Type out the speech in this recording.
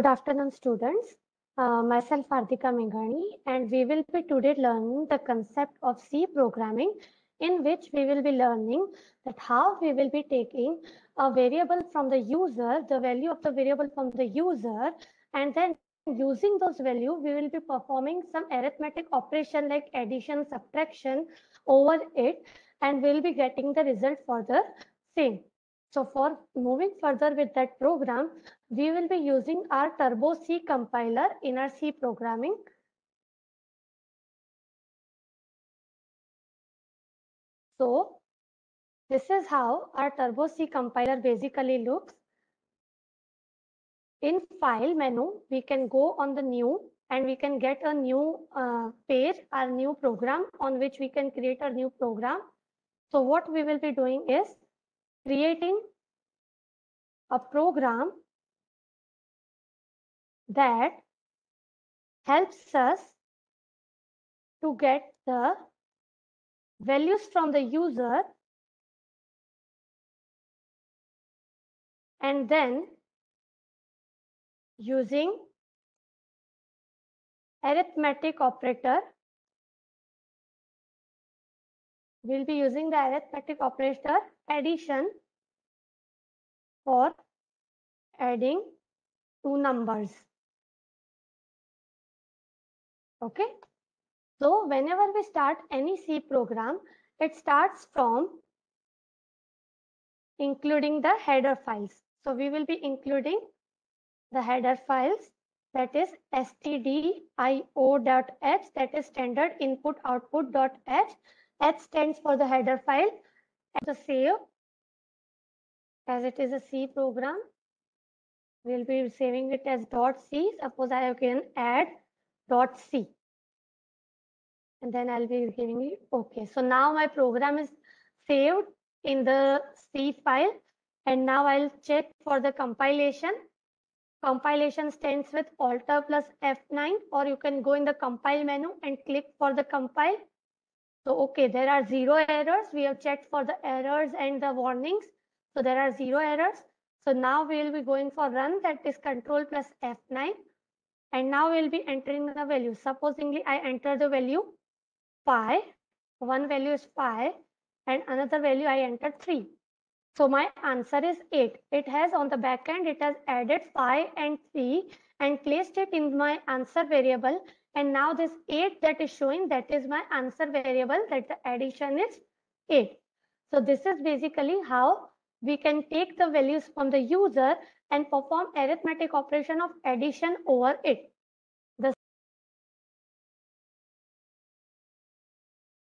Good afternoon, students. Myself Ardhika Meghani, and we will be today learning the concept of C programming, in which we will be learning that how we will be taking a variable from the user, the value of the variable from the user, and then using those value, we will be performing some arithmetic operation like addition, subtraction over it, and we'll be getting the result for the same. So for moving further with that program, we will be using our Turbo C compiler in our C programming. So this is how our Turbo C compiler basically looks. In file menu, we can go on the new and we can get a new page, our new program on which we can create a new program. So what we will be doing is creating a program that helps us to get the values from the user and then using arithmetic operator, we'll be using the arithmetic operator addition for adding two numbers. Okay, so whenever we start any C program, it starts from including the header files. So we will be including the header files, that is stdio.h, that is standard input output.h. H stands for the header file, and the save, as it is a C program, we'll be saving it as .c. Suppose I can add .c, and then I'll be giving it OK. So now my program is saved in the C file, and now I'll check for the compilation. Compilation stands with Alt plus F9, or you can go in the compile menu and click for the compile. So okay, there are 0 errors. We have checked for the errors and the warnings. So there are 0 errors. So now we will be going for run, that is Control plus F9. And now we'll be entering the value. Supposingly I enter the value 5. One value is 5 and another value I entered 3. So my answer is 8. It has on the back end, it has added 5 and 3 and placed it in my answer variable. And now this 8 that is showing, that is my answer variable, that the addition is 8. So this is basically how we can take the values from the user and perform arithmetic operation of addition over it.